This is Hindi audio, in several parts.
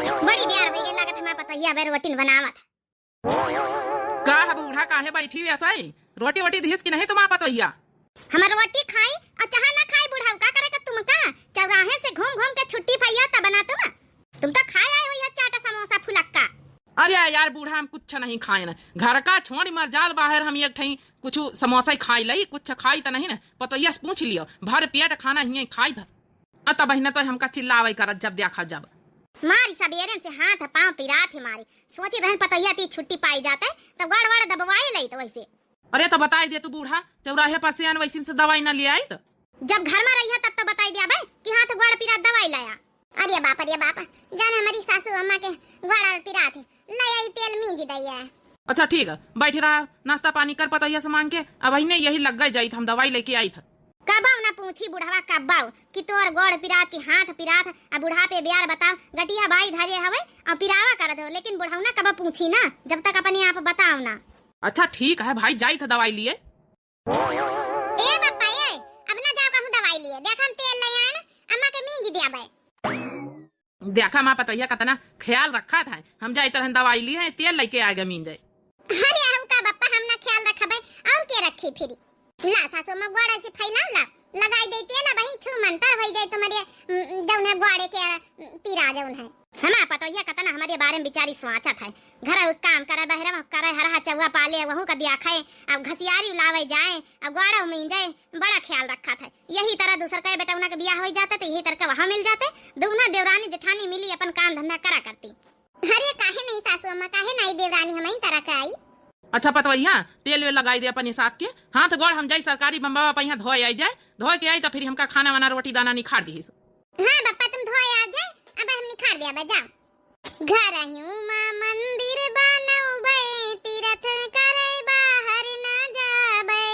बड़ी प्यार हो गई लागत हमारा पतैया बे रोटी बनावत। का है बूढ़ा काहे बैठी वैसा ही रोटी वोटी दिस की नहीं तुम्हारा पतैया? हम रोटी खाई और चाह ना खाई बुढ़ाऊ का करे का तुम का चौराहे से घूम घूम के छुट्टी भैया तब बना तुम तो खाए आए हो चाटा समोसा फुलक्का। अरे यार बूढ़ा हम कुछ नहीं खाए ना घर का छोड़ मर जाल बाहर हम एक ठई कुछ समोसा ही खाई लई कुछ खाई तो नहीं ना पतैया से पूछ लियो भर पेट खाना ही खाई था तब बहना तो हमका चिल्लावे करत जब देखा जब मारी सबेरे से हाथ पांव पिरात है मारी सोची रहन पतैया ती छुट्टी पाई जाते तो गड़बड़ दबवाई लई तो वैसे। अरे तो बताई दे तू बूढ़ा चौराहे पास से वैसे से दवाई ना ले आई तो जब घर में रही तब तो बताई दिया भाई कि हाथ गड़ पिरात दवाई लाया। अरे बाप जान हमारी सासू अम्मा के गड़ पिरात है ले आई तेल मींज दैया। अच्छा ठीक है बैठ रहा नाश्ता पानी कर पतैया से मांग के अब ने यही लग गई जाई हम दवाई लेके आई था। कबाऊ ना पूछी बुढ़ावा कबाऊ कि तोर गोड़ पिरात की हाथ पिरात अब बुढ़ा पे ब्यार बताओ गटिया भाई धरे हवे और पिरावा करत हो लेकिन बुढ़ाऊ ना कब पूछी ना जब तक अपने आप बताओ ना। अच्छा ठीक है भाई जाई था दवाई लिए। ए बापा ए अब ना जाओ कहूं दवाई लिए देख हम तेल ले आए ना अम्मा के मींज दिया बे देखा मां पतैया कितना ख्याल रखा था हम जाई तरह दवाई लिए हैं तेल लेके आ गए मीन जाए। अरे हऊ का बापा हम ना ख्याल रखा भाई और के रखी फिर ला सासू में गोड़ा से फैलाव ला लगाई देती है ना बहन छू मंतर हो जाए तुम्हारे जौन है गोड़े के पीरा जौन है हमारा पतैया कतना हमारे बारे में बिचारी सोचा था घर काम करे बहरा करे हरा चौवा पाले वहू का दिया खाए अब घसियारी उलावे जाए अब गोड़ा में जाए बड़ा ख्याल रखा था। यही तरह दूसर का बेटा उनका बियाह हो जाता तो यही तरह का वहां मिल जाते दुगना देवरानी जेठानी मिली अपन काम धंधा करा करती। अरे काहे नहीं सासू अम्मा काहे नहीं देवरानी हम तरह का आई। अच्छा पतवैया तेल वेल लगाई दे अपनी सास के हाथ गोड़ हम जाई सरकारी बम्बा पहिया धोए आई जाए धोए के आई तो फिर हमका खाना वाना रोटी दाना निखार दी। हां बप्पा तुम धोए आ जाए अब हम निखार दे अब जाओ। घर हूं मां मंदिर बनौबे तीरथ करे बाहर ना जाबे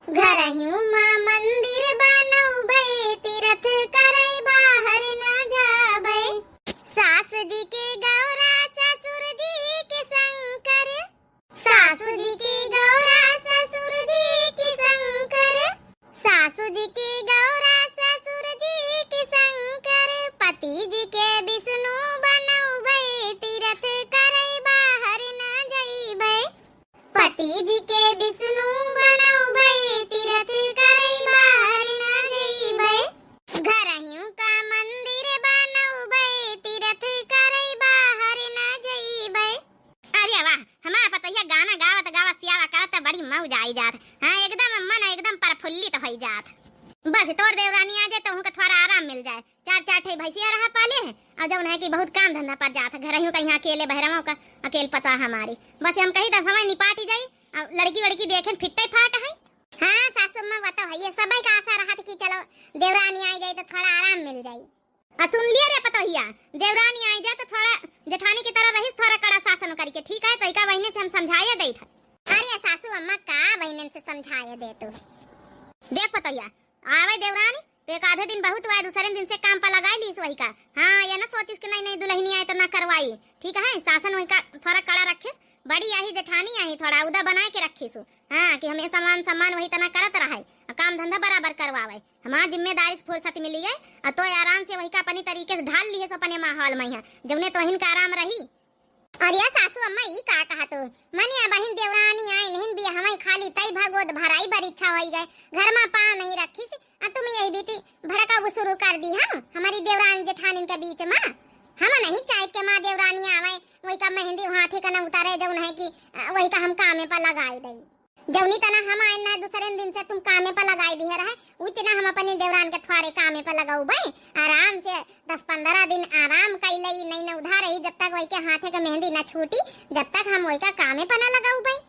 घर हूं मां मंदिर बनौबे तीरथ करे बाहर ना जाबे सास जी के गौरा ससुर जी के शंकर सासू जी की गौरा ससुर जी की शंकर सासू जी की गौरा ससुर जी की शंकर पति जी के विष्णु बनौबे तीरथ करे बाहर ना जाइबे पति जी के विष्णु बनौबे तीरथ करे बाहर ना जाइबे घर हूं का मंदिर बनौबे तीरथ करे बाहर ना जाइबे। अरे वाह हमारा पतैया गाना गावत गावत सियावा करत बड़ी मौज आई जात। हां एकदम मन एकदम प्रफुल्लित हो जात। बस तोर देवरानी आ जाए तो उनका थोड़ा आराम मिल जाए चार चार ठे भैंसिया रहा पाले हैं और जौन है कि बहुत काम धंधा पर जात घर हूं कहीं अकेले बहराओं का अकेले पता हमारी बस हम कहीं तो समय निपाटी जाई और लड़की वड़की देखें फिट्टे फाट है। हां सासू मां बता भैया सबई का आशा रहत कि चलो देवरानी आ जाए तो थोड़ा आराम मिल जाए। सुन लिया रे पतोहिया देवरानी आई जाए तो थोड़ा जेठानी की तरह रहिस थोड़ा कड़ा शासन करके ठीक है तो इका बहने से हम समझाए दे था। अरे सासू अम्मा का बहनन से समझाए दे तू देख पतोहिया आवे देवरानी तो एक आधे दिन बहुत हुआ दूसरे दिन से काम पर लगाई लीस वही का। हाँ ये ना सोचिस कि नहीं नहीं दुल्हनी आए तो ना करवाई ठीक है शासन वही का थोड़ा कड़ा रखिस बड़ी आई जेठानी आई थोड़ा उदा बनाए के रखिस। हाँ कि हमें सम्मान सम्मान वही तना करत रहे काम धंधा बराबर करवावे हमारा जिम्मेदारी से फुर्सत मिली है तो आराम से वही का अपनी तरीके से ढाल ली है अपने माहौल में जौने तो हिन का आराम रही। अरे सासू अम्मा ई का कहा तो मनिया बहन देवरानी आई नहीं भी हमारी खाली तई भगोद भराई बर इच्छा होई गए घर में पाँव नहीं रखी तुम यही बीती भड़का वो शुरू कर दी हम हमारी देवरानी जेठानी के बीच में हम नहीं चाहे के माँ देवरानी आवे वही का मेहंदी हाथे का न उतारे जौन है कि वही का हम कामे पर लगाई दई जौनी तना हम आए ना दूसरे दिन से तुम कामे पर लगाई दी रहे उतना हम अपने देवरान के थोड़े कामे पर लगाऊ भाई आराम से 10-15 दिन आराम कैलई नहीं न उधार रही जब तक वही के हाथे के मेहंदी न छूटी जब तक हम वही का कामे पर न लगाऊ भाई।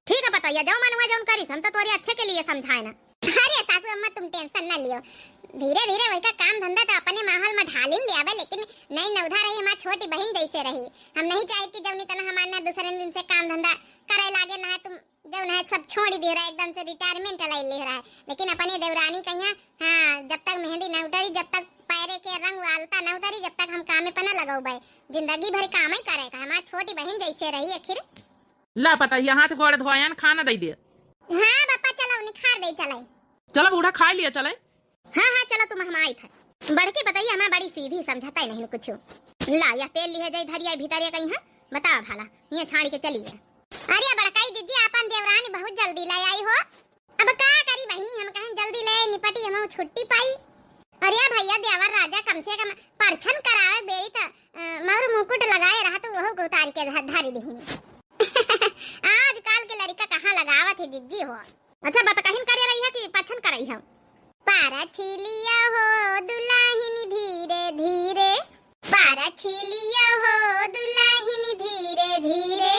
ठीक है बताइए जो मन हुआ जौन करिस हम तो तोरे अच्छे के लिए समझाए ना। अरे सासू अम्मा तुम टेंशन न लियो धीरे धीरे वही का काम धंधा तो अपने माहौल में ढाल ले आवे लेकिन नहीं न उधार रही हमारी छोटी बहन जैसे रही हम नहीं चाहे कि जौनी तना हमारे ना दूसरे दिन से काम धंधा करे लागे ना तुम जौन है सब छोड़ दे रहा है एकदम से रिटायरमेंट ले रहा है लेकिन अपने देवरानी कहिया हाँ जब तक मेहंदी न उतरी जब तक पैरे के रंग आलता न उतरी जब तक हम काम में पना लगाऊ भाई जिंदगी भर काम ही करेगा हमारी छोटी बहन जैसे रही आखिर ला पतैया हाथ गोड़ धोयान खाना दे दे। हां पापा चलो निखार दे चले चलो बूढ़ा खा लिया चले। हां हां चलो तुम हम आई थे बड़की बताइए हमार बड़ी सीधी समझता ही नहीं कुछ। ला या तेल लिहे जाई धरिया भीतर कहीं है बताओ भाला ये छाड़ी के चली है। अरे बड़काई दीदी अपन देवरानी बहुत जल्दी ले आई हो। अब का करी बहनी हम कहीं जल्दी ले निपटी हम छुट्टी पाई। अरे भैया देवर राजा कम से कम परछन करावे बेरी त मोर मुकुट लगाए रहा तो वह को उतार के धारी दही। आजकल के लड़का कहां लगावत है दीदी हो। अच्छा बात कहीं करे रही है कि परछन करई है। पारा छिलिया हो दुल्हन धीरे धीरे, पारा छिलिया हो दुल्हन धीरे धीरे,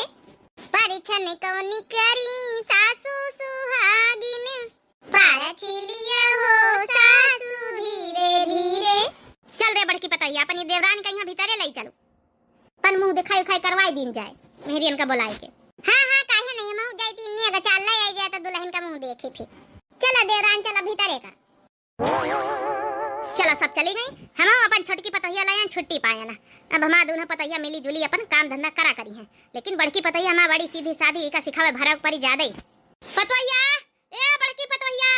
परछन कौनी करी सासू सुहागिन, पारा छिलिया हो सासू धीरे धीरे। चल रे बड़की पताई अपनी देवरानी का यहाँ भीतरे ले चलो पन मुंह दिखाई खाई करवाई दिन जाए मेहरियन का बुलाए के। हाँ हाँ काहे नहीं हम जाई तीन ने अगर चल ले जाए तो दुल्हन का मुंह देखे फिर। चलो देवरान चलो भीतरे का। चलो सब चली गई हम अपन छोटकी पतैया लाया छुट्टी पाए ना। अब हमारा दोनों पतैया मिली जुली अपन काम धंधा करा करी है। लेकिन बड़की पतैया हमारा बड़ी सीधी सादी का सिखावे भरा परी ज्यादा ही। पतैया ए बड़की पतैया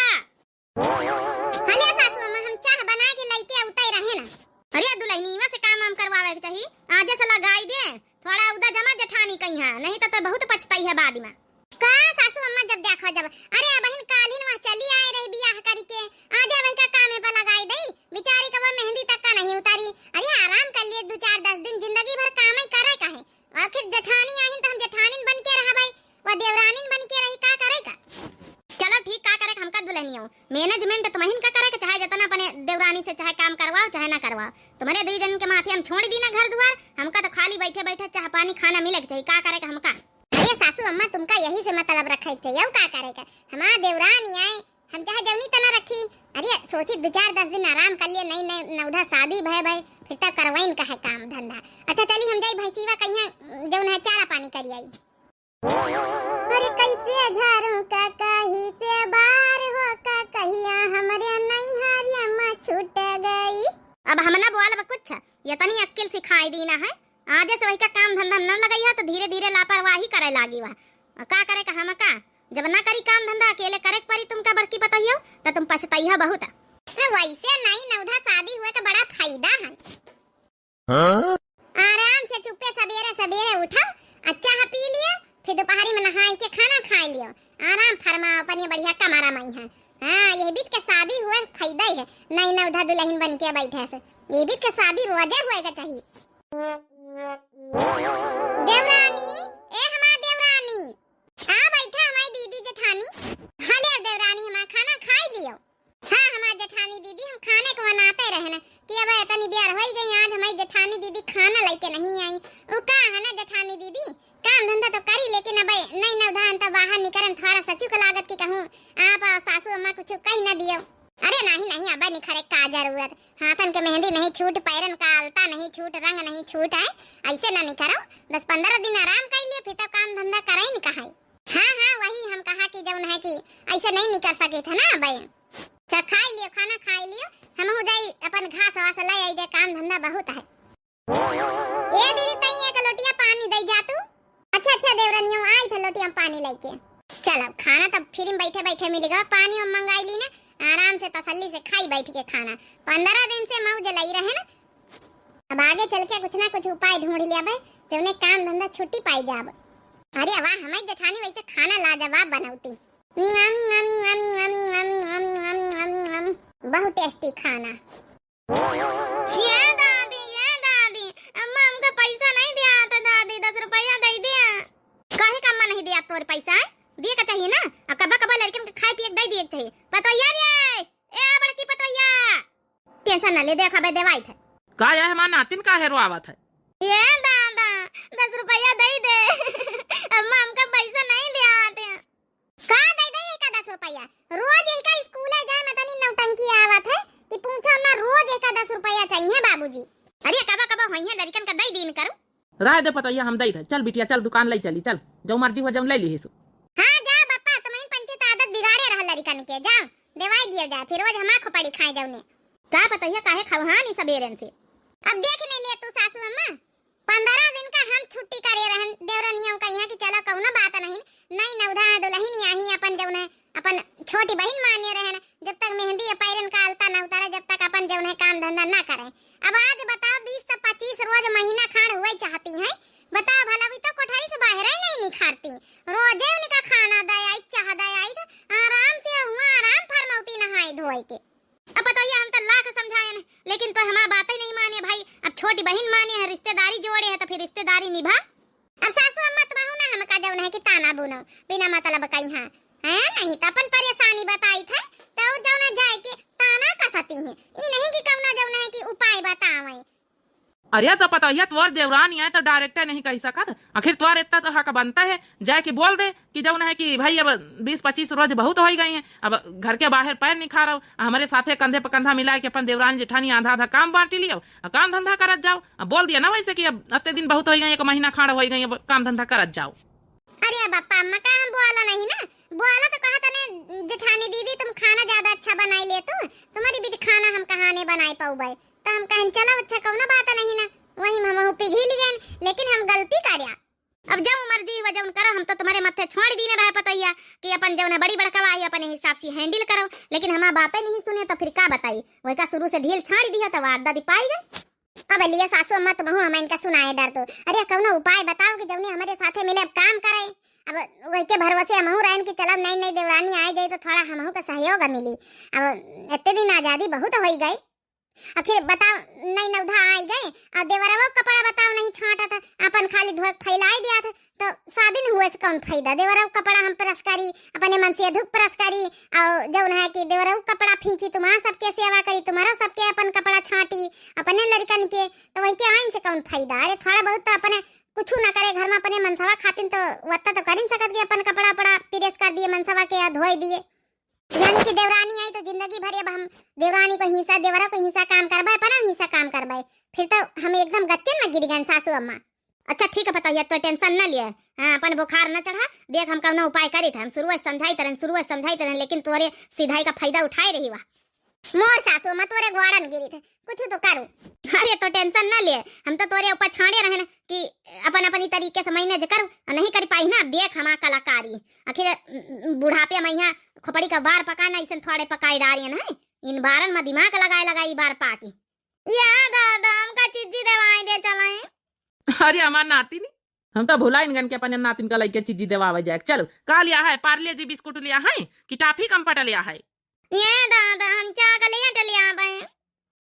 हले सासू अम्मा हम चाह बना के लेके उताई रहे ना। अरे दुल्हनीवा से काम करवावे के चाहिए आजे से लगाई दे थोड़ा उदा जमा जेठानी कहीं है नहीं तो बहुत पछताई है बाद में। का सासू अम्मा जब देखो जब अरे बहन कालीन वहां चली आए रही बियाह करके आजा वही का काम पे लगाई दई बेचारी का वो मेहंदी तक का नहीं उतारी। अरे आराम कर लिए 2-4-10 दिन जिंदगी भर काम ही करे का है। आखिर जेठानी आहिन तो हम जेठानीन बन के रहा भाई वो देवरानीन बन के रही का करे का। चलो ठीक का करे हमका दुल्हनियो मैनेजमेंट तुम्हें का करे के चाहे जतना अपने देवरानी से चाहे काम करवाओ चाहे ना करवाओ तुम्हारे दुई जन के माथे हम छोड़ दी ना घर द्वार हमका तो खाली बैठे बैठे चाह पानी खाना मिले के चाहिए का करे का हमका। अरे सासू अम्मा तुमका यही से मतलब रखे चाहिए का करे का हमारा देवरानी आए हम चाहे जवनी तना रखी। अरे सोची 2-4-10 दिन आराम कर लिए नहीं नौधा शादी भय भय फिर तक करवाइन का है काम धंधा। अच्छा चली हम जाई भैंसीवा कहीं जौन है चारा पानी करी आई। अरे कैसे झारू का कहीं से बाहर हो का कहिया हमरे नहीं हरिया मां छूट गई। अब हमना बोल कुछ ये तनी अक्ल सिखाई दी ना है आजे से वही का काम धंधा न लगाई है तो धीरे धीरे लापरवाही करे लागी वा का करे का हम का जब ना करी काम धंधा अकेले करे परी तुमका बड़की पताइयो तो तुम पछताई है बहुत। वैसे नहीं नौधा शादी हुए का बड़ा फायदा है। आराम से चुप्पे सवेरे सवेरे उठा अच्छा पी लिया फिर दोपहरी में नहाई के खाना खा लियो आराम फरमाओ अपन ये बढ़िया कमारा मई है। हाँ ये बीत के शादी हुए फायदा ही है नहीं नौधा दुल्हन बन के बैठे से ये बीत के शादी रोजे होएगा चाहिए। देवरानी ए हमार देवरानी आ बैठा हमारी दीदी जेठानी। हले देवरानी हमार खाना खाई लियो। हाँ हमार जेठानी दीदी हम खाने को बनाते रहे ना कि अब इतनी बियाह हो गई आज हमारी जेठानी दीदी खाना लेके नहीं आई। वो का है ना जेठानी दीदी काम धंधा तो करी लेकिन अब नहीं नवधान तो बाहर निकरन थोड़ा सचू को लागत की कहूं आप सासू अम्मा कुछ कह ना दियो। अरे नहीं अब नहीं खरे का जरूरत हाथन के मेहंदी नहीं छूट पैरन का अलता नहीं छूट रंग नहीं छूट है ऐसे ना नहीं करो 10-15 दिन आराम कर लिए फिर तो काम धंधा करे नहीं कहा। हाँ वही हम कहा कि जौन है कि ऐसे नहीं निकल सके थे ना भाई। अच्छा खाई लियो खाना खाई लियो हम हो जाई अपन घास वास ले आई दे काम धंधा बहुत है। ए दीदी तई एक लोटिया पानी दे जा तू। अच्छा देवरानियों आई थे लोटिया पानी लेके। चलो खाना तब फ्री में बैठे बैठे मिलेगा पानी हम मंगाई ली ना आराम से तसल्ली से खाई बैठ के खाना 15 दिन से मौज लाई रहे ना। अब आगे चल के कुछ ना कुछ उपाय ढूंढ लिया भाई जब काम धंधा छुट्टी पाई जाब। अरे वाह हमारी जेठानी वैसे खाना लाजवाब बनाती बहुत टेस्टी खाना। ये दादी अम्मा हमको पैसा नहीं दिया था दादी 10 रुपया दे दिया। काहे का अम्मा नहीं दिया तोर पैसा दिए का चाहिए ना और कबा लड़कन के खाए पिए दे दिए चाहिए। पतोया रे ए बड़की पतोया टेंशन ना ले देखा बे देवाई थे का है हमार नातिन का है रोआवत है। ये दादा 10 रुपया दे दे अम्मा हमका पैसा नहीं दिया आते का दे का 10 रुपया रोज इनका स्कूल जाए में तनी नौटंकी आवत है कि पूछो ना रोज एक 10 रुपया चाहिए बाबूजी। अरे कबा होइए लड़कन का दे दिन करो राय दे पतैया हम दई थे चल बिटिया चल दुकान ले चली चल जो मर्जी हो जम ले ली सु। हां जा बापा तुम्हें पंचायत आदत बिगाड़े रहा लड़कन के जाओ दवाई दियो जा फिर रोज हमा खोपड़ी खाए जाओने का पतैया काहे खवहानी सबेरन से। अब देख ने ले तू सासू अम्मा 15 दिन का हम छुट्टी करे रहन देवरानियों का यहाँ की चला कौना बात नहीं नवधा दुल्हन आही अपन जौन है अपन छोटी बहन माने रहन जब तक मेहंदी पैरन का अलता न उतारे जब तक अपन जौन है काम धंधा में है, रिश्तेदारी जोड़े है तो फिर रिश्तेदारी निभा। अब सासू अम्मा तुम ना हमका जौन है कि ताना बुनो बिना मतलब कहीं हां है नहीं तो अपन परेशानी बताई थे तो जौन जाए के ताना कसती है ई नहीं कि कौना जौन है कि उपाय बतावे। अरे तो पता है तोर देवरानी है तो डायरेक्ट नहीं कह सकत, आखिर तोर इतना तो हक बनता है जाके बोल दे कि जौन है कि भाई अब 20-25 रोज बहुत हो गई हैं, अब घर के बाहर पैर नहीं खा रहा, हमारे साथे कंधे पर कंधा मिला के अपन देवरानी जेठानी आधा आधा काम बांटी लियो, काम धंधा करत जाओ। अब बोल दिया ना वैसे कि अब अत्ते दिन बहुत हो गई, 1 महीना खाड़ हो गई, अब काम धंधा करत जाओ। अरे बापा अम्मा का हम बोला नहीं ना, बोला तो कहा तने जेठानी दीदी तुम खाना ज्यादा अच्छा बनाई ले तो तुम्हारी भी खाना हम कहा नहीं बनाई पाऊबे तो हम कहें चलो अच्छा कौनो बात नहीं ना, वही हम पिघल गए लेकिन हम गलती करया। अब जब मर्जी व जौन करो हम तो तुम्हारे माथे छोड़ दीने रहे पतैया कि अपन जौन बड़ी बड़का है अपने हिसाब से हैंडल करो, लेकिन हमारा बातें नहीं सुने तो फिर क्या बताई, वही का शुरू से ढील छाड़ दिया तो वादा दी पाई गई। अब लिए सासू अम्मा तुम हम इनका सुनाए डर तो अरे कौनो उपाय बताओ कि जौने हमारे साथे मिले अब काम करे। अब वही के भरोसे हमहू रहन कि चलब नई नई देवरानी आई गई तो थोड़ा हमहू का सहयोग मिली। अब इतने दिन आजादी बहुत हो गई, आखिर बताओ नई नौधा आई गए और देवरवा कपड़ा बताओ नहीं छाटा था अपन खाली धो फैलाई दिया था तो सादिन हुए से कौन फायदा। देवरव कपड़ा हम प्रेस करी अपने मन से धूप प्रेस करी और जौन है कि देवरव कपड़ा फींची तुम्हारा सबके सेवा करी तुम्हारा सबके अपन कपड़ा छाटी अपने लड़कन के तो वही के आइन से कौन फायदा। अरे थोड़ा बहुत तो अपने कुछ ना करे घर में अपने मनसवा खातिन तो वत्ता तो कर सकत कि अपन कपड़ा पड़ा प्रेस कर दिए मनसवा के या धोई दिए। यानी कि देवरानी आई तो जिंदगी भर अब हम देवरानी को हिस्सा देवरा को हिस्सा काम करवाए पर हम हिस्सा काम करवाए फिर तो हम एकदम गच्चे में गिर गए सासू अम्मा। अच्छा ठीक है पता है तो टेंशन न लिए, हाँ अपन बुखार न चढ़ा देख हम कौन उपाय करे थे, हम शुरू समझाई तरन लेकिन तोरे सीधाई का फायदा उठाए रही वा मोर सासू अम्मा तोरे ग्वाड़न गिरी थे कुछ तो करो। अरे तो टेंशन न लिए हम तो तोरे ऊपर छाड़े रहे ना कि अपन अपनी तरीके से मैंने जो करो नहीं कर पाई ना देख हमारा कलाकारी आखिर बुढ़ापे में यहाँ खोपड़ी का बार पकाना इसे थोड़े पकाई डालिए ना इन बारन में दिमाग लगाई बार पाकी याद दाम का चीजी दवाई दे चलाए। अरे हमार नाती नहीं हम तो भुला इनगन के अपने नातिन का लइके चीजी देवावे जाए। चलो का लिया है पार्ले जी बिस्कुट लिया है कि टाफी कंपट लिया है? ये दादा हम चॉकलेट लिया बे।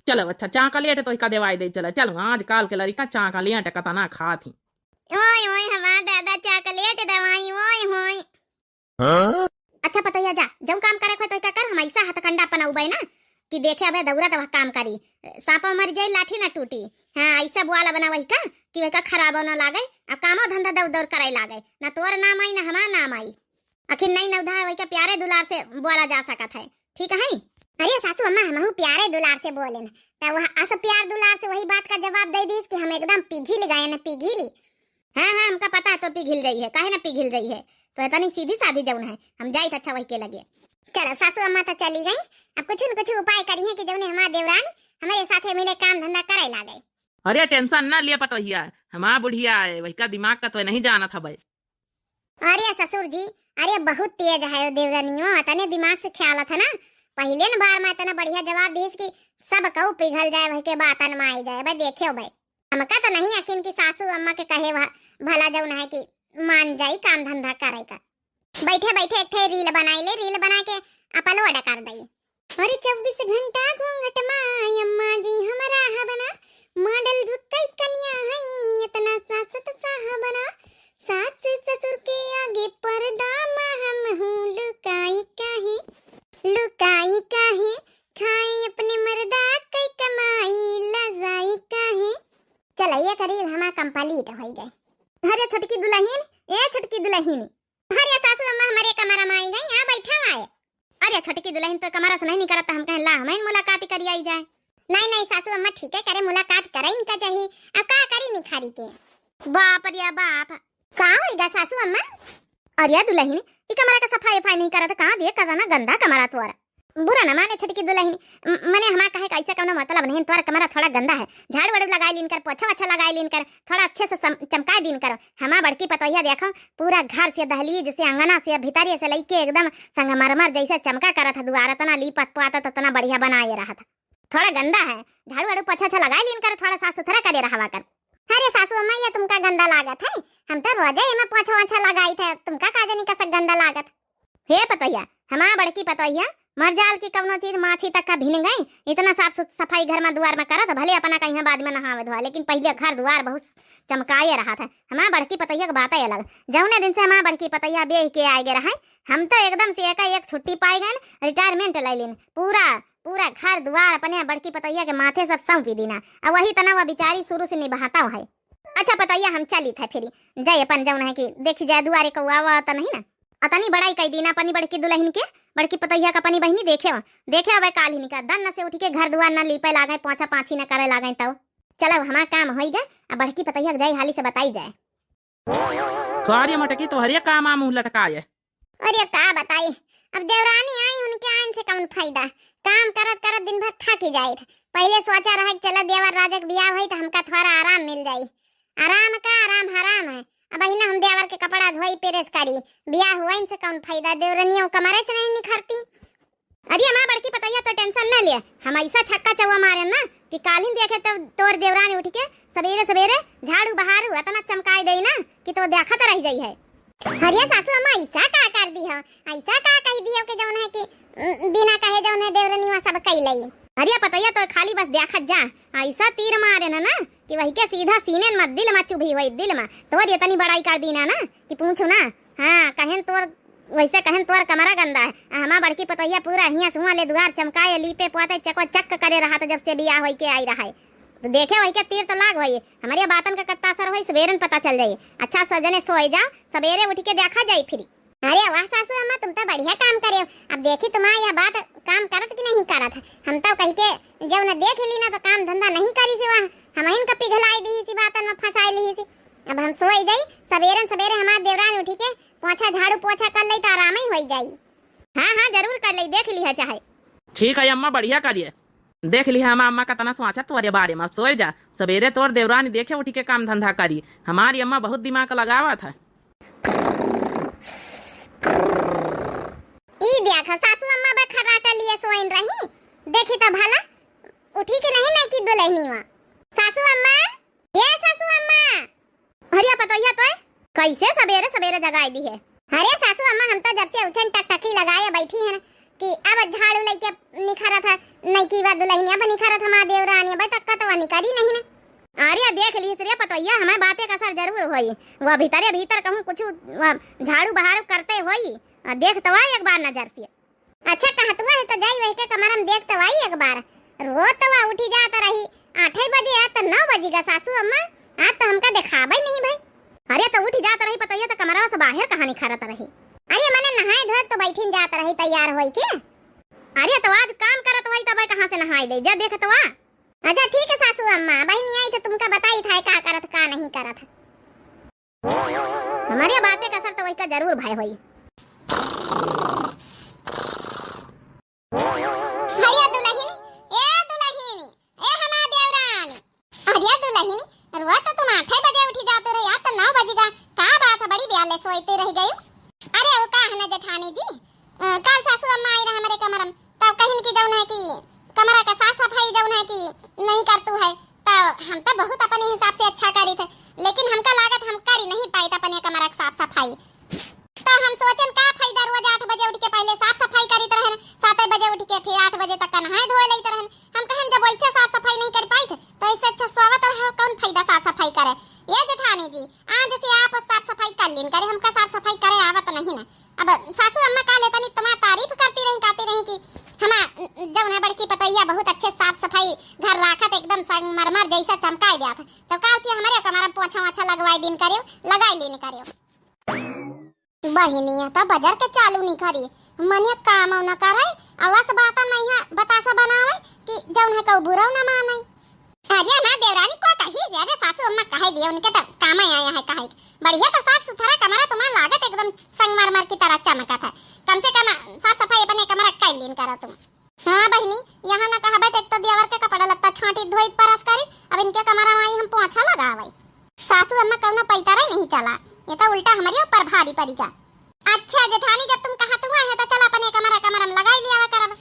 चलो अच्छा चॉकलेट तो का देवाई दे चलो चलो आज काल के लड़का चॉकलेट कतना खा थी। ओए ओए हमार दादा चॉकलेट दवाई ओए होय। अच्छा पता जा जब काम करे को तो क्या कर हम ऐसा हाथ कंडा पनाउबे ना कि देखे अब दौरा तो काम करी सांपा मर जाए लाठी ना टूटी। हाँ ऐसा बुआला बना वही का कि वही का खराब न लागे अब कामो धंधा दौड़ दौड़ करे लागे ना तोर नाम आई ना हमार नाम आई आखिर नई नवधा वही का प्यारे दुलार से बोला जा सकत है ठीक है। अरे सासू अम्मा हम प्यारे दुलार से बोले ना तो वह अस प्यार दुलार से वही बात का जवाब दे दीस कि हम एकदम पिघल गए ना पिघली। हाँ हाँ हमका पता है तो पिघल रही है काहे ना पिघल रही है तो इतनी सीधी साधी जौन है हम जाई अच्छा वही के लगे। चलो सासू अम्मा तो चली गई अब कुछ न कुछ उपाय करी है कि जौन हमारे देवरानी हमारे साथे मिले काम धंधा करे लागे। अरे टेंशन ना लिए पता हिया हमारा बुढ़िया है वही का दिमाग का तो नहीं जाना था भाई। अरे ससुर जी अरे बहुत तेज है देवरानियों तने दिमाग से ख्याल था ना पहले न बार में इतना बढ़िया जवाब दीस कि सब कहू पिघल जाए वही के बातन में आई जाए भाई देखियो भाई हमका तो नहीं यकीन कि सासू अम्मा के कहे भला जौन है कि मान जाई काम धंधा करे का। बैठे बैठे एक रील बनाई ले रील बना के अपलोड कर दई। अरे 24 घंटा घूंघट माय अम्मा जी हमारा हा बना मॉडल रुकई कन्या है इतना सासत साहबना सास ससुर के आगे पर्दा हम हूँ लुकाई काहे खाए अपने मर्दा कई कमाई लजाई काहे। चलो ये रील हमारा कंप्लीट हो गई। अरे छोटकी दुल्हन अरे सासू अम्मा हमारे कमरा में आई गई यहाँ बैठा आए। अरे छोटकी दुल्हन तो कमरा से नहीं करता हम कहें ला हमें मुलाकात करी आई जाए। नहीं सासू अम्मा ठीक है करे मुलाकात करे इनका चाहिए अब का करी निखारी के बाप रे बाप का होएगा सासू अम्मा। अरे दुल्हन ई कमरा का सफाई नहीं करत कहां देख कजना गंदा कमरा तोरा बुरा न माने छोटकी दुल्हन मने हमारा कहे कैसे कोनो मतलब नहीं तोरा कमरा थोड़ा गंदा है झाड़ वाड़ू लगाई लीन कर पोछा अच्छा लगाई लीन कर थोड़ा अच्छे से चमकाई दिन करो। हमारा बड़की पतोहिया देखो पूरा घर से दहलीज से अंगना से भीतरी से लेके एकदम संगमरमर जैसे चमका करा था दुआरा तना लीपत पाता तना बढ़िया बनाए रहा था। थोड़ा गंदा है झाड़ू वाड़ू पोछा अच्छा लगाई लीन कर थोड़ा साफ सुथरा करे रहा कर। अरे सासू अम्मा ये तुमका गंदा लागत है हम तो रोजे में पोछा अच्छा लगाई थे तुमका का जानी का गंदा लागत। हे पतोहिया हमारा बड़की पतोहिया मरजाल की कवनो चीज माछी तक का भिन गई। इतना साफ सफाई घर में दुआर में करत भले अपना कहीं बाद में नहावे धोआ, लेकिन पहले घर दुआर बहुत चमकाए रहा था। हमारा बड़की पतैया की बात है अलग। जौने दिन से हमारा बड़की पतैया बेह के आए गए रहे, हम तो एकदम से एक छुट्टी पाई गए, रिटायरमेंट ले लेन। पूरा पूरा घर दुआर अपने बड़की पतैया के माथे सब सौंपी देना, और वही तना बेचारी शुरू से निभाता है। अच्छा पतैया हम चली था फिर जाए अपन जौन है कि देखी जाए दुआरे कौआ तो नहीं ना, अतनी बड़ाई कई दीना अपनी बड़की दुल्हन के, बड़की पतैया का अपनी बहनी देखे वह काल ही निका दन से उठ के घर दुआर न लीपे लागे, पोछा पाछी न करे लागे। तो चलो हमारा काम हो गया, अब बड़की पतैया जाए हाली से बताई जाए। सॉरी मटकी तो हरिया काम मुंह लटकाए। अरे का बताई, अब देवरानी आई, उनके आइन से कौन फायदा, काम करत करत दिन भर थक जाए। पहले सोचा रहा चलो देवर राजा के बियाह हुई तो हमका थोड़ा आराम मिल जाई। आराम का आराम हराम है। अब ना हम देवर के कपड़ा धोई पेरेस करी, बियाह हुआ इनसे कौन फायदा, देवरनियों कमरे से नहीं निखरती। अरे हमारा बड़की पतैया तो टेंशन न लिया, हम ऐसा छक्का चौवा मारे ना कि कालीन देखे तो तोर देवरानी उठ के सवेरे सवेरे झाड़ू बहारू इतना चमकाई दे ना कि तो देखत रह जाई है। हरिया सासू अम्मा ऐसा का कर दी हो, ऐसा का कह दी हो कि जौन है कि बिना कहे जौन है देवरनिवा सब कई लई। हरिया पतैया तो खाली बस देखत जा, ऐसा तीर मारे ना कि वही के सीधा सीने में दिल में चुभी हुई, दिल में तोर इतनी बड़ाई कर दी ना कि पूछू ना। हाँ कहन तोर वैसे कहन तोर कमरा गंदा है। हमारा बड़की पतैया पूरा हिया से हुआ ले दुआर चमकाए लीपे पोते चको चक करे रहा था जब से बियाह होई के आई रहा है। तो देखे वही के तीर तो लाग वही हमारे बातन का कत्ता असर होई, सवेरन पता चल जाई। अच्छा सजने सोए जाओ, सवेरे उठ के देखा जाई फिर। अरे वाह सासू अम्मा तुम तो बढ़िया काम करे हो। अब देखी तुम्हारा यह बात काम करत कि नहीं करत, हम तो कह के जब न देख ली ना तो काम धंधा नहीं करी से वहाँ हम इन का पिघलाई दी सी बातन में फंसाई ली सी। अब हम सोई जाई, सवेरन सवेरे हमार देवरान उठी के पोछा झाड़ू पोछा कर ले तो आराम ही हो जाई। हाँ हाँ जरूर कर ले, देख ली है चाहे। ठीक है अम्मा बढ़िया करिए, देख ली है अम्मा का तना सोचा तोरे बारे में। अब सोए जा, सवेरे तोर देवरानी देखे उठी के काम धंधा करी। हमारी अम्मा बहुत दिमाग लगावा था। ई देखा सासू अम्मा बा खराटा लिए सोइन रही, देखी तो भला उठी के नहीं कि दुल्हनी वा। सासू अम्मा, ये सासू अम्मा। हरिया पतैया तो कैसे सवेरे सवेरे जगाई दी है। अरे सासू अम्मा हम तो जब से उठन टकटकी लगाए बैठी है कि अब झाड़ू लेके निखरा था नहीं की बात दुल्हनी अब निखरा था मां देवरानी भाई तक तो निकरी नहीं ना। अरे देख ली रे पतैया हमें बातें का असर जरूर होई, वो भीतरे भीतर कहूं कुछ झाड़ू बहारू करते होई, देख तो आई एक बार नजर से। अच्छा कहतुआ है तो जाई वही के कमरा में देख तो आई एक बार। रोज तो वह उठी जाता रही 8 बजे, आज तो 9 बजेगा सासू अम्मा, आज तो हमका दिखावा ही नहीं भाई। अरे तो उठी जाता रही पतैया तो कमरा से बाहर कहानी खरत रही। अरे मैंने नहाए धोए तो बैठी जाता रही तैयार होई के। अरे तो आज काम करत होई तब कहां से नहाई ले जा देख तो आ। अच्छा ठीक है सासू अम्मा, बहनी आई तो तुमका बताई था का करत का नहीं करत। हमारी बातें का असर तो वही का जरूर भाई होई। हरिया दुल्हनी, ए दुल्हनी, ए हमार देवरानी। अरे दुल्हनी रोज तो तुम 8 बजे उठी जाते रही, आज तो 9 बजेगा, का बात है बड़ी ब्याले सोते रह गई। अरे वो का है ना जेठानी जी, कल सासू अम्मा आई रहा हमारे कमरा में, तब कहीं की जौन है कि कमरा का साफ सफाई जौन है कि नहीं करतू है, तो हम तो बहुत अपने हिसाब से अच्छा करी थे, लेकिन हमका लागत हम करी नहीं पाई अपने कमरा का साफ सफाई। तो हम सोचन का फायदा रोज 8 बजे उठ के पहले साफ सफाई करी रहन, 7 बजे उठ के फिर 8 बजे तक नहाए धोए लेते रहन। हम कहन जब वैसे साफ सफाई नहीं कर पाई थे तो इससे अच्छा सोवत रहो, कौन फायदा साफ सफाई करे। ये जेठानी जी आज से आप साफ सफाई कर लेन करे, हमका साफ सफाई करे आवत नहीं ना। अब सासू अम्मा का लेतनी तुम्हारी तारीफ करती रही कि हमा जौन है बड़की पतैया बहुत अच्छे साफ सफाई घर राखत एकदम संगमरमर जैसा चमकाई दिया था, तो काल से हमारे कमरा पोछा वोछा लगवाई दिन करियो, लगाई लेन करियो। बहिनिया तो बाजार के चालू नहीं करी, मने काम न करे, आवाज बात नहीं है बतासा बनावे कि जौन है कौ बुराव न माने। अरे हमार देवरानी को कही ज्यादा सासू अम्मा कहे दिए, उनके तो काम आया है कहे बढ़िया तो साफ सुथरा कमरा तुम्हारा लागत एकदम संगमरमर की तरह चमका था। कम से कम साफ सफाई अपने कमरा कर लेन करो तुम। हां बहिनी यहां न कहबे एक तो देवर के कपड़ा लत्ता छांटी धोई परस करी, अब इनके कमरा आई हम पोछा लगावे। सासू अम्मा कौनो पैतारा नहीं चला, ये तो उल्टा हमारे ऊपर भारी पड़ेगा। अच्छा जेठानी जब तुम कहत हुआ है तो चल अपने कमरा में लगाई लिया करब।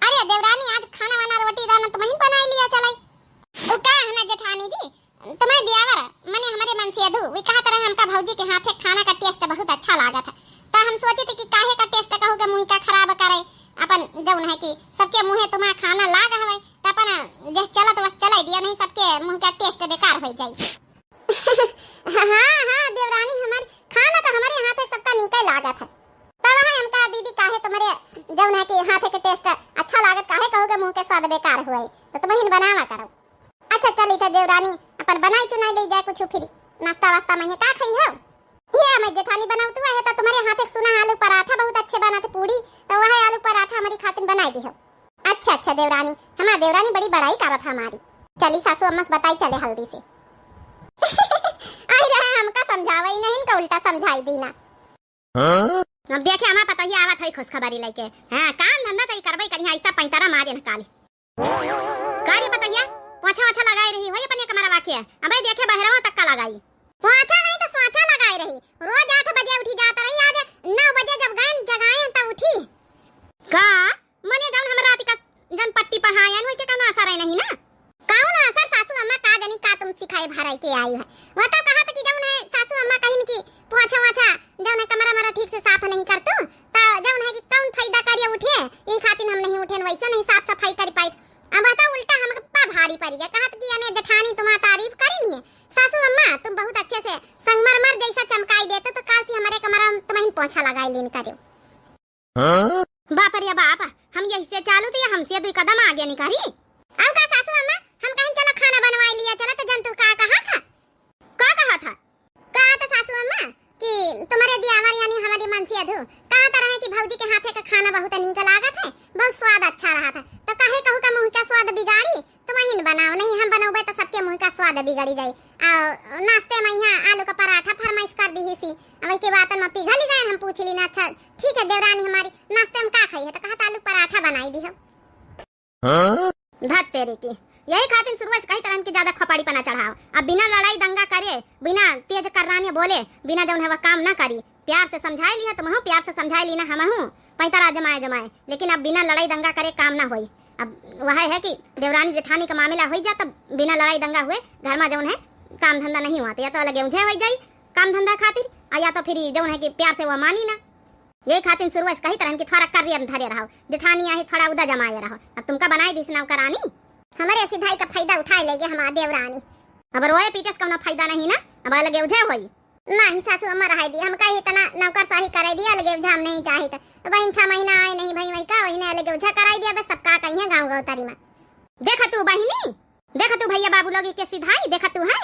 अरे देवरानी आज खाना वाना रोटी दाना तुम ही बनाई लिया चलाई। ओ का है ना जेठानी जी तुम्हें दियावर मने हमारे मन से अधू वे कहत रहे हमका भौजी के हाथे खाना का टेस्ट बहुत अच्छा लागा था, तो हम सोचे थे कि काहे का टेस्ट कहोगे मुंह का खराब करे अपन जब जौन है कि सबके मुंहे तुम्हारा खाना लाग हवे त अपन जे चलत बस चलाई दिया, नहीं सबके मुंह का टेस्ट बेकार हो जाई। हाँ देवरानी, हमारी खाना तो हमारे हाथ से सबका निकल लागत है। तब है हम कहा दीदी काहे तुम्हारे जौन है कि हाथ के टेस्ट अच्छा लागत, काहे कहोगे मुंह के स्वाद बेकार हुए, तो तुम ही बनावा करो। अच्छा चली था देवरानी, अपन बनाई चुनाई ले जाए कुछ फिर नाश्ता वास्ता में का खाई हो। ये मैं जेठानी बनावत है तो तुम्हारे हाथ एक सुना आलू पराठा बहुत अच्छे बनाते पूड़ी, तो वह आलू पराठा हमारी खातिर बनाई दी हो। अच्छा देवरानी, हमारी देवरानी बड़ी बड़ाई करत है हमारी। चली सासू अम्मा से बताई चले हल्दी से। आई रहा हमका समझावे ही नहीं, इनका उल्टा समझाई दी ना। अब देखे हमारा पता ही आवत है खुशखबरी लेके। हां काम धंधा तो करबई कहीं ऐसा पैंतारा मारे न काली कारी पतैया पोछा लगाई रही हो अपने कमरा वाके। अबे देखे बहरवा तक का लगाई पोछा नहीं तो सोछा लगाई रही। रोज 8 बजे उठी जाता रही, आज 9 बजे जब गए जगाए तब उठी का मने जौन हमरा रात का जन पट्टी पढ़ायन होय के कोनो असर नहीं ना। कौन असर सासू अम्मा का जानी का तुम सिखाई भराई के आई है। वो तो कहा था कि जौन है सासू अम्मा कहिन की पोछा वाछा जौन है कमरा मरा ठीक से साफ नहीं करतो ता जौन है कि कौन फायदा करिए उठे, ई खातिर हम नहीं उठेन, वैसे नहीं साफ सफाई कर पाई। अब आता उल्टा हम पा भारी पड़ गया। कहा कि यानी जेठानी तुम्हारी तारीफ करी नहीं है। सासू अम्मा तुम बहुत अच्छे से संगमरमर जैसा चमकाई देते, तो काल से हमारे कमरा में तुम्हें पोछा लगाई लेन करो। बाप रे बाप, हम यही से चालू तो हमसे 2 कदम आगे नहीं करी। अब का सासू अम्मा हम कहीं चलो खाना बनवाई लिया, चलो तो जंतु का कहा था कहा तो सासू अम्मा कि तुम्हारे दियावर यानी हमारी मनसी अधू कहा था रहे कि भौजी के हाथे का खाना बहुत नीक लागत है, बहुत स्वाद अच्छा रहा था, तो काहे कहू का मुंह का स्वाद बिगाड़ी, तुम ही बनाओ, नहीं हम बनाओगे तो सबके मुंह का स्वाद बिगड़ी जाए। और नाश्ते में यहाँ आलू का पराठा फरमाइश कर दी सी, अब के बात में पिघल गए। हम पूछ ली ना, अच्छा ठीक है देवरानी हमारी नाश्ते में का खाई है, तो कहा आलू पराठा बनाई दी हो। धत तेरे की यही खातिर शुरुआत कही तरह की ज्यादा खपाड़ी पना चढ़ाओ। अब बिना लड़ाई दंगा करे, बिना तेज कर्राने बोले, बिना जौन है वह काम ना करी, प्यार से समझाई ली है तुम हो, प्यार से समझाई ली ना हम हूँ पैंतरा जमाए, लेकिन अब बिना लड़ाई दंगा करे काम ना होई। अब वह है कि देवरानी जेठानी का मामला हो जा, तब बिना लड़ाई दंगा हुए घर में जौन है काम धंधा नहीं हुआ, या तो अलग उझे हो जाई काम धंधा खातिर, या तो फिर जौन है कि प्यार से वह मानी ना। यही खातिर शुरुआत कही तरह की थोड़ा कर धरे रहो, जेठानी आई थोड़ा उदा जमाए रहो। अब तुमका बनाई दी नौकरानी, हमारे सिधाई का फायदा उठाए लेगे हमारा देवरानी। अब रोए पीटे से कोनो फायदा नहीं ना, अब अलग उझे होई नहीं। सासू अम्मा रहाई दी, हम कहीं इतना नौकरशाही कराई दिया, अलग उझा हम नहीं चाहे तो बहन 6 महीना आए नहीं भाई वही का वही अलग उझा कराई दिया। बस सबका कहीं है गाँव तारी में। देखा तू बहिनी, देखा तू भैया बाबू लोग के सिधाई, देखा तू है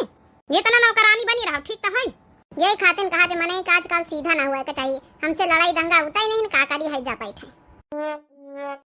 ये तना नौकरानी बनी रहो, ठीक तो है। यही खातिर कहा जे मने आजकल सीधा ना हुआ के चाहिए, हमसे लड़ाई दंगा होता ही नहीं, का करी है जा बैठे।